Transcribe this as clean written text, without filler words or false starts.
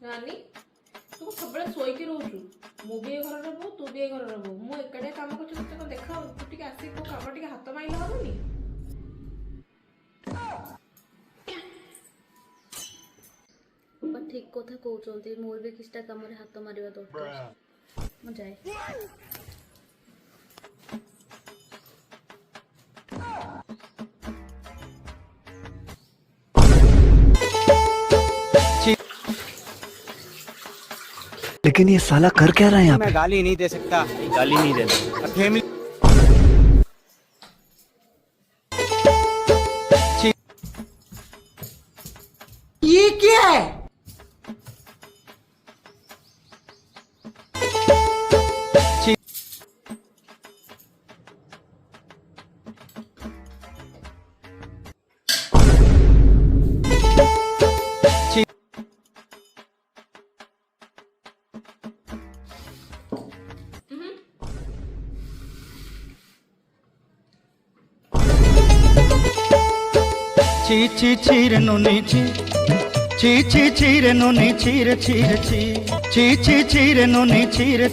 नानी तू सब शोक रोचु मुझे घर बो तू भी घर बो मु एकाटिया काम कर देखा तू टे आसिक कम टे हाथ माइल हेनी ठीक कथा कहते मोर भी किसी कम हाथ मार दरकार मु जाए लेकिन ये साला कर क्या रहा है यहाँ पे? मैं गाली नहीं दे सकता, गाली नहीं देना फैमिली ये क्या है? ची ची चीर नोनी ची ची ची चीर नोनी चीर चीर ची ची ची चीर नोनी चीर